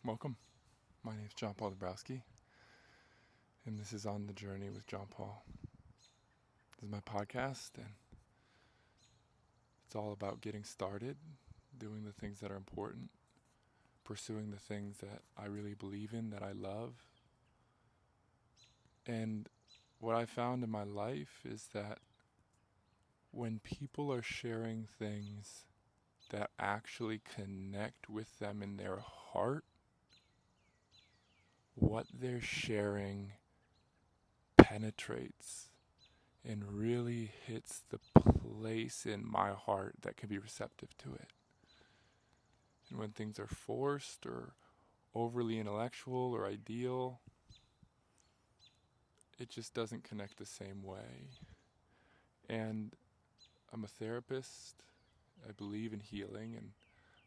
Welcome. My name is John Paul Dombrowski, and this is On the Journey with John Paul. This is my podcast, and it's all about getting started, doing the things that are important, pursuing the things that I really believe in, that I love. And what I found in my life is that when people are sharing things that actually connect with them in their heart, what they're sharing penetrates and really hits the place in my heart that can be receptive to it. And when things are forced or overly intellectual or ideal, it just doesn't connect the same way. And I'm a therapist. I believe in healing, and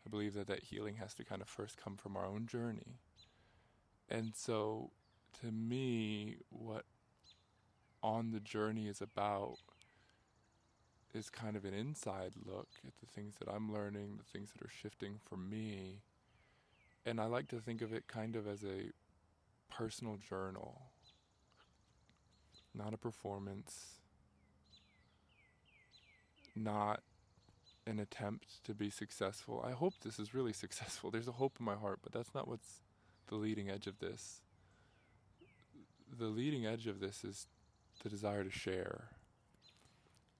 I believe that healing has to kind of first come from our own journey. And so, to me, what On the Journey is about is kind of an inside look at the things that I'm learning, the things that are shifting for me. And I like to think of it kind of as a personal journal, not a performance, not an attempt to be successful. I hope this is really successful. There's a hope in my heart, but that's not what's the leading edge of this. The leading edge of this is the desire to share.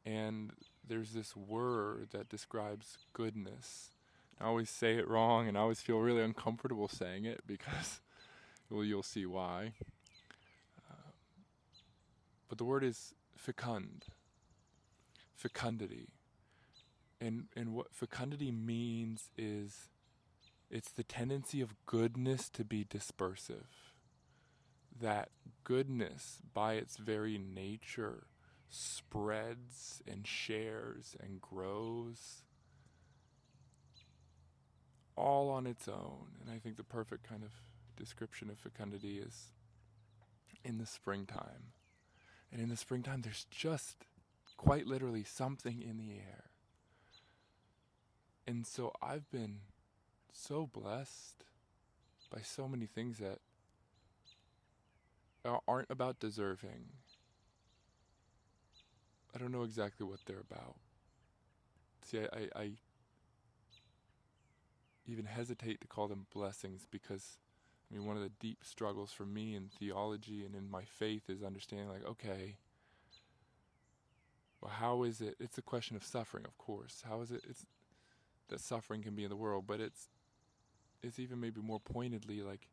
And there's this word that describes goodness. I always say it wrong, and I always feel really uncomfortable saying it because, well, you'll see why. But the word is fecundity. And what fecundity means is it's the tendency of goodness to be dispersive. That goodness, by its very nature, spreads and shares and grows all on its own. And I think the perfect kind of description of fecundity is in the springtime. And in the springtime, there's just quite literally something in the air. And so I've been so blessed by so many things that aren't about deserving. I don't know exactly what they're about. See, I even hesitate to call them blessings because, one of the deep struggles for me in theology and in my faith is understanding, like, okay, well, how is it? It's a question of suffering, of course. How is it? It's that suffering can be in the world, but it's even maybe more pointedly like,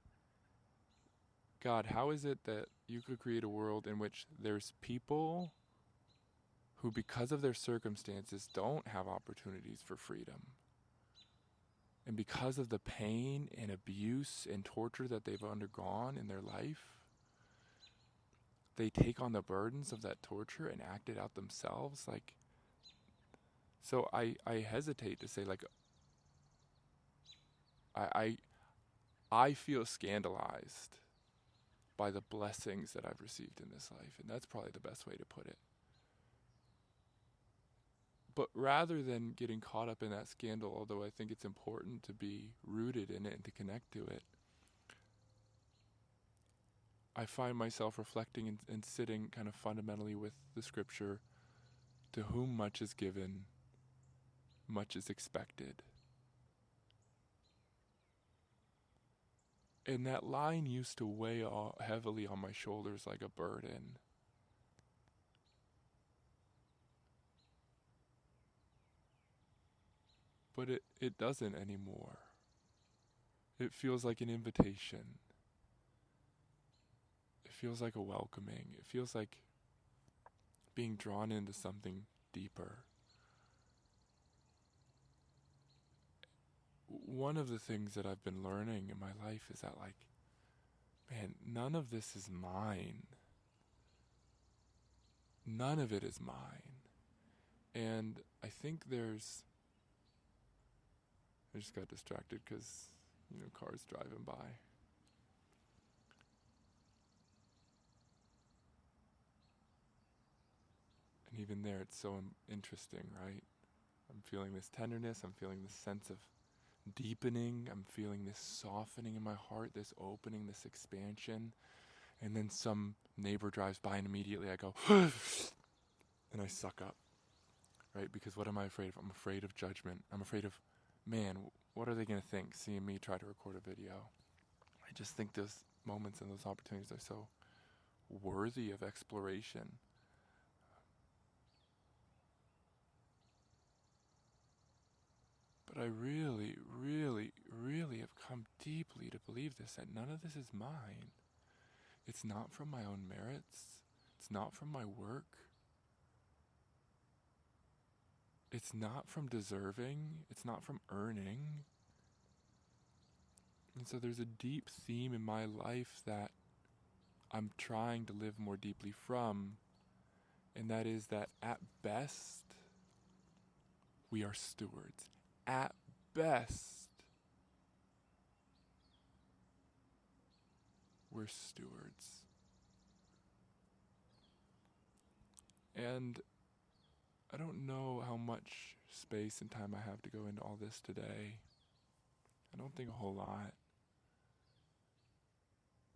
God, how is it that you could create a world in which there's people who, because of their circumstances, don't have opportunities for freedom? And because of the pain and abuse and torture that they've undergone in their life, they take on the burdens of that torture and act it out themselves. So I hesitate to say, like, I feel scandalized by the blessings that I've received in this life, and that's probably the best way to put it. But rather than getting caught up in that scandal, although I think it's important to be rooted in it and to connect to it, I find myself reflecting and sitting kind of fundamentally with the scripture, to whom much is given, much is expected. And that line used to weigh heavily on my shoulders like a burden. But it doesn't anymore. It feels like an invitation. It feels like a welcoming. It feels like being drawn into something deeper. One of the things that I've been learning in my life is that, like, man, none of this is mine. None of it is mine. And I think I just got distracted because, cars driving by. And even there, it's so interesting, right? I'm feeling this tenderness. I'm feeling this sense of deepening. I'm feeling this softening in my heart, this opening, this expansion. And then some neighbor drives by and immediately I go, and I suck up, right? Because what am I afraid of? I'm afraid of judgment. I'm afraid of, man, what are they going to think seeing me try to record a video? I just think those moments and those opportunities are so worthy of exploration. But I really, really, really have come deeply to believe this, that none of this is mine. It's not from my own merits. It's not from my work. It's not from deserving. It's not from earning. And so there's a deep theme in my life that I'm trying to live more deeply from, and that is that at best, we are stewards. At best, we're stewards. And I don't know how much space and time I have to go into all this today. I don't think a whole lot.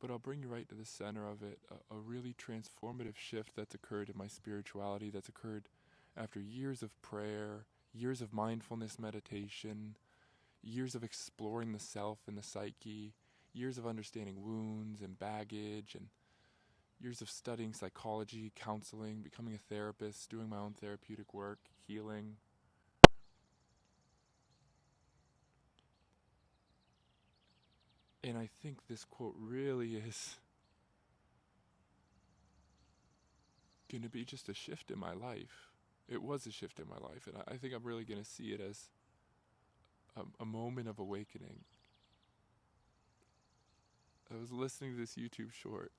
But I'll bring you right to the center of it, a really transformative shift that's occurred in my spirituality, that's occurred after years of prayer, years of mindfulness meditation, years of exploring the self and the psyche, years of understanding wounds and baggage, and years of studying psychology, counseling, becoming a therapist, doing my own therapeutic work, healing. And I think this quote really is going to be just a shift in my life. It was a shift in my life, and I think I'm really going to see it as a moment of awakening. I was listening to this YouTube short,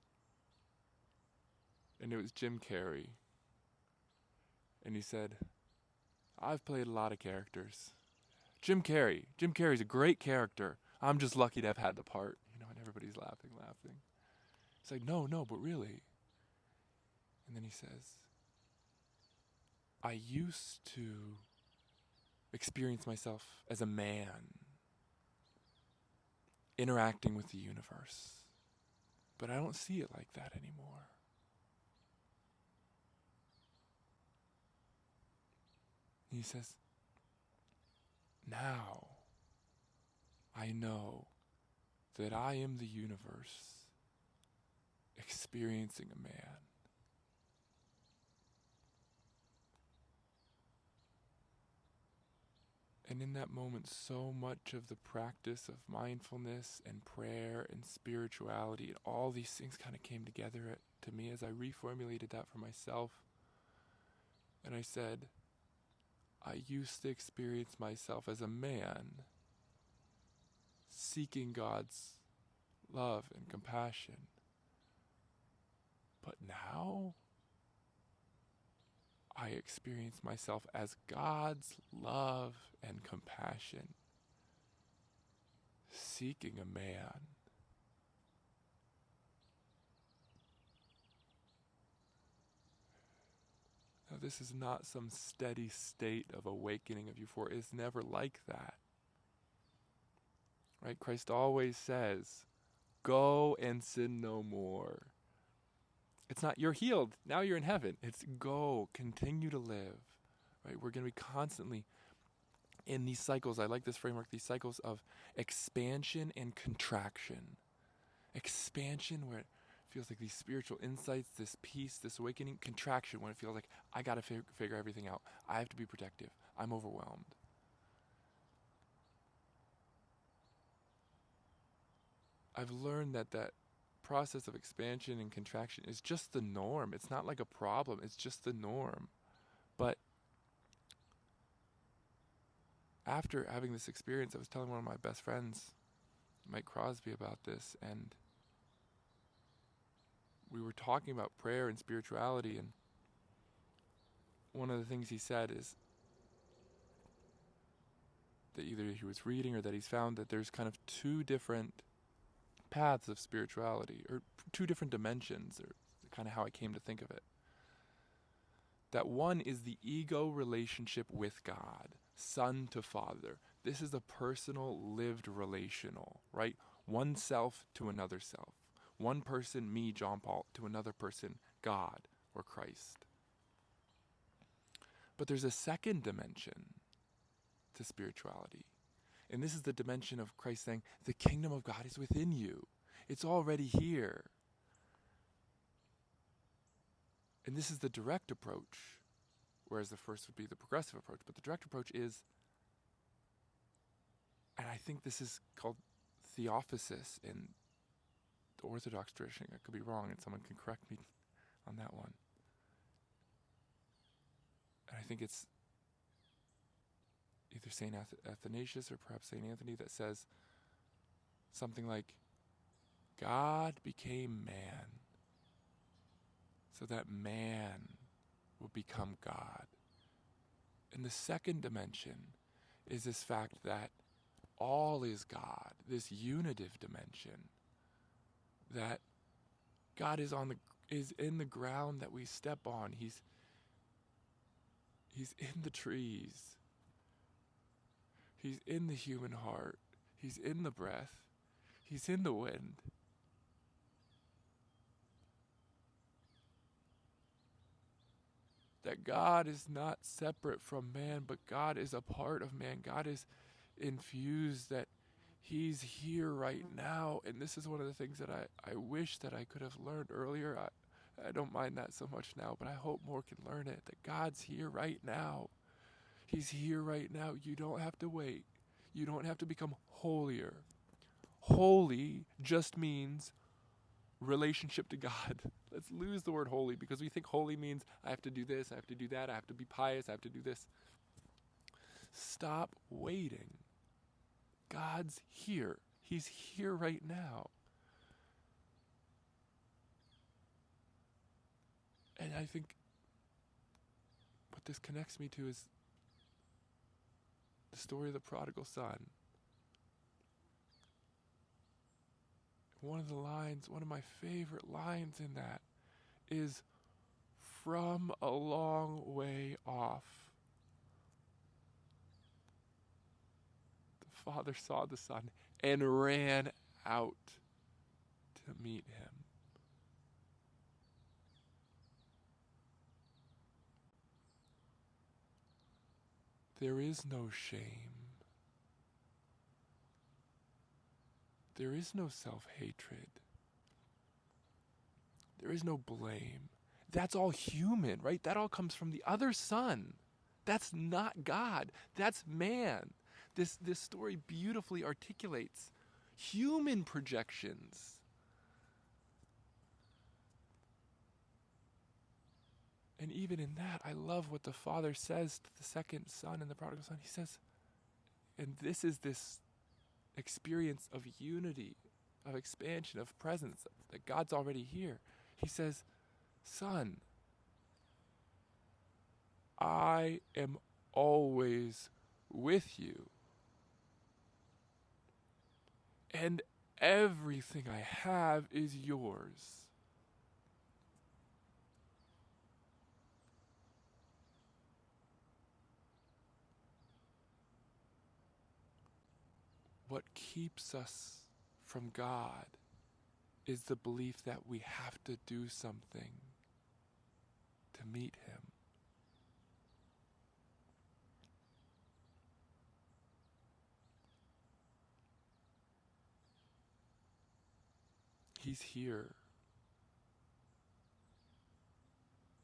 and it was Jim Carrey. And he said, I've played a lot of characters. Jim Carrey's a great character. I'm just lucky to have had the part. And everybody's laughing. It's like, no, but really. And then he says, I used to experience myself as a man interacting with the universe. But I don't see it like that anymore. And he says, now I know that I am the universe experiencing a man. And in that moment, so much of the practice of mindfulness and prayer and spirituality and all these things kind of came together to me as I reformulated that for myself. And I said, I used to experience myself as a man seeking God's love and compassion. But now, I experience myself as God's love and compassion, seeking a man. Now, this is not some steady state of awakening of euphoria. It's never like that. Right? Christ always says, go and sin no more. It's not, you're healed, now you're in heaven. It's go, continue to live. Right? We're going to be constantly in these cycles. I like this framework, these cycles of expansion and contraction. Expansion, where it feels like these spiritual insights, this peace, this awakening. Contraction, when it feels like I got to figure everything out. I have to be protective. I'm overwhelmed. I've learned that process of expansion and contraction is just the norm. It's not like a problem. It's just the norm. But after having this experience, I was telling one of my best friends, Mike Crosby, about this, and we were talking about prayer and spirituality, and one of the things he said is that either he was reading or that he's found that there's kind of two different paths of spirituality, or two different dimensions, or kind of how I came to think of it. That one is the ego relationship with God, son to father. This is a personal, lived relational, right? One self to another self. One person, me, John Paul, to another person, God or Christ. But there's a second dimension to spirituality. And this is the dimension of Christ saying, the kingdom of God is within you. It's already here. And this is the direct approach, whereas the first would be the progressive approach. But the direct approach is, and I think this is called theophysis in the Orthodox tradition. I could be wrong, and someone can correct me on that one. And I think it's either St. Athanasius or perhaps St. Anthony that says something like, God became man so that man will become God. And the second dimension is this fact that all is God, this unitive dimension, that God is in the ground that we step on. He's in the trees. He's in the human heart. He's in the breath. He's in the wind. That God is not separate from man, but God is a part of man. God is infused, that he's here right now. And this is one of the things that I wish that I could have learned earlier. I don't mind that so much now, but I hope more can learn it, that God's here right now. He's here right now. You don't have to wait. You don't have to become holier. Holy just means relationship to God. Let's lose the word holy, because we think holy means I have to do this, I have to do that, I have to be pious, I have to do this. Stop waiting. God's here. He's here right now. And I think what this connects me to is the story of the prodigal son. One of my favorite lines in that is, from a long way off, the father saw the son and ran out to meet him. There is no shame. There is no self-hatred. There is no blame. That's all human, right? That all comes from the other son. That's not God. That's man. This story beautifully articulates human projections. And even in that, I love what the father says to the second son and the prodigal son. He says, and this is this experience of unity, of expansion, of presence, that God's already here. He says, son, I am always with you. And everything I have is yours. What keeps us from God is the belief that we have to do something to meet him. He's here.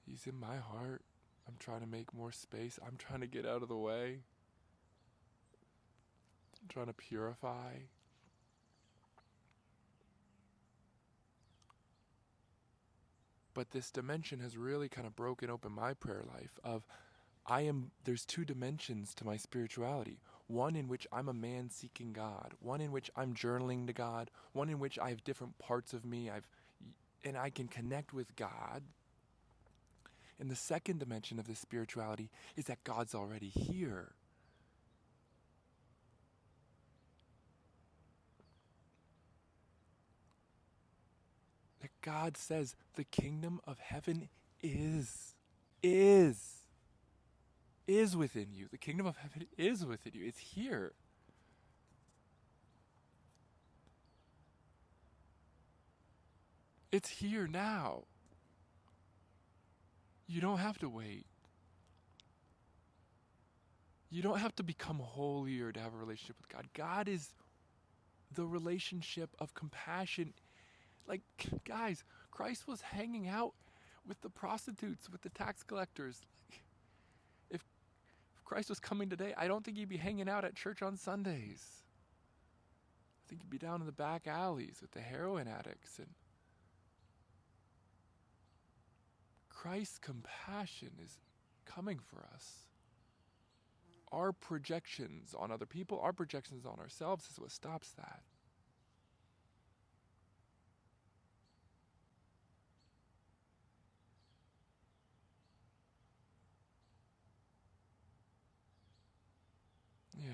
He's in my heart. I'm trying to make more space. I'm trying to get out of the way. I'm trying to purify. But this dimension has really kind of broken open my prayer life of there's two dimensions to my spirituality. One in which I'm a man seeking God. One in which I'm journaling to God. One in which I have different parts of me. And I can connect with God. And the second dimension of this spirituality is that God's already here. That God says the kingdom of heaven is within you. The kingdom of heaven is within you. It's here. It's here now. You don't have to wait. You don't have to become holier to have a relationship with God. God is the relationship of compassion. Like, guys, Christ was hanging out with the prostitutes, with the tax collectors. If Christ was coming today, I don't think he'd be hanging out at church on Sundays. I think he'd be down in the back alleys with the heroin addicts. And Christ's compassion is coming for us. Our projections on other people, our projections on ourselves is what stops that. Yeah.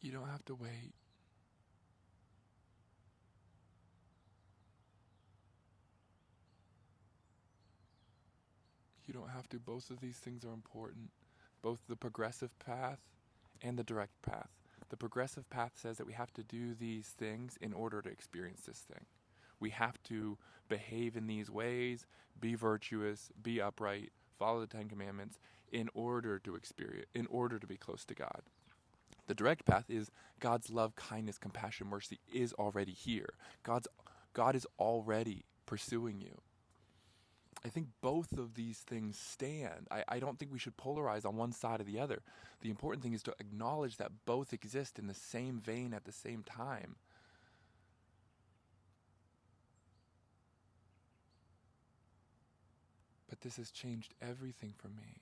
You don't have to wait. You don't have to. Both of these things are important. Both the progressive path and the direct path. The progressive path says that we have to do these things in order to experience this thing. We have to behave in these ways, be virtuous, be upright, follow the Ten Commandments in order to experience, in order to be close to God. The direct path is God's love, kindness, compassion, mercy is already here. God is already pursuing you. I think both of these things stand. I don't think we should polarize on one side or the other. The important thing is to acknowledge that both exist in the same vein at the same time. But this has changed everything for me.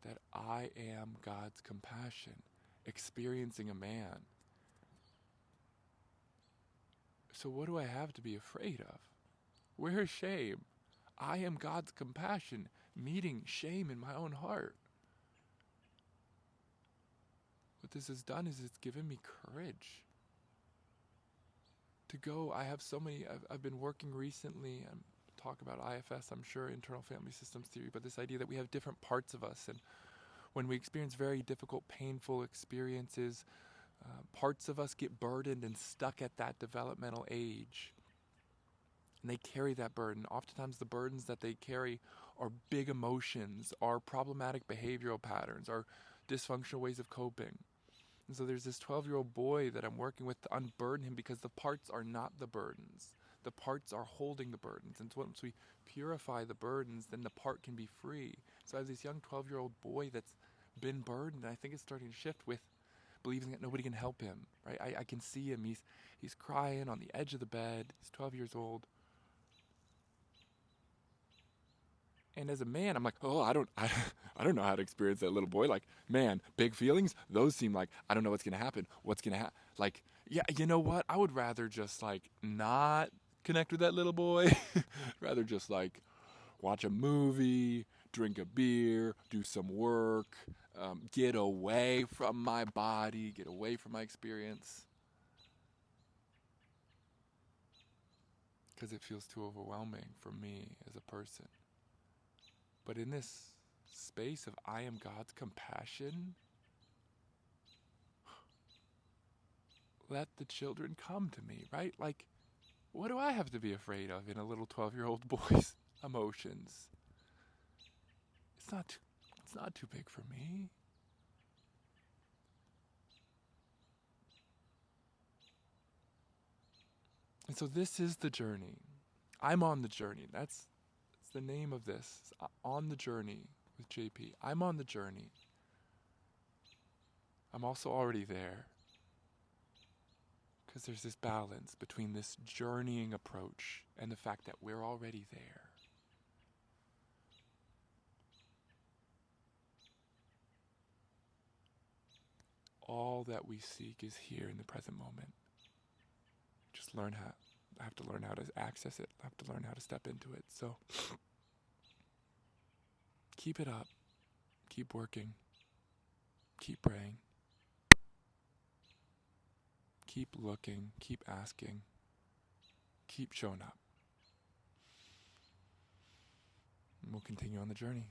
That I am God's compassion, experiencing a man. So what do I have to be afraid of? Where is shame? I am God's compassion, meeting shame in my own heart. What this has done is it's given me courage to go. I have so many, I've been working recently, talk about IFS, I'm sure, internal family systems theory, but this idea that we have different parts of us, and when we experience very difficult, painful experiences, parts of us get burdened and stuck at that developmental age. And they carry that burden. Oftentimes the burdens that they carry are big emotions, are problematic behavioral patterns, are dysfunctional ways of coping. And so there's this 12-year-old boy that I'm working with to unburden him because the parts are not the burdens. The parts are holding the burdens. And so once we purify the burdens, then the part can be free. So I have this young 12-year-old boy that's been burdened, and I think it's starting to shift with believing that nobody can help him. Right? I can see him. He's crying on the edge of the bed. He's 12 years old. And as a man, I'm like, oh, I don't know how to experience that little boy. Like, man, big feelings, those seem like, I don't know what's going to happen. What's going to happen? Like, yeah, you know what? I would rather just, like, not connect with that little boy. Rather just, like, watch a movie, drink a beer, do some work, get away from my body, get away from my experience. Because it feels too overwhelming for me as a person. But in this space of I am God's compassion, let the children come to me, right? Like, what do I have to be afraid of in a little 12-year-old boy's emotions? It's not too big for me. And so this is the journey. I'm on the journey. That's the name of this. On the journey with JP. I'm on the journey. I'm also already there. Because there's this balance between this journeying approach and the fact that we're already there. All that we seek is here in the present moment. Just I have to learn how to access it. I have to learn how to step into it. So keep it up. Keep working. Keep praying. Keep looking. Keep asking. Keep showing up. And we'll continue on the journey.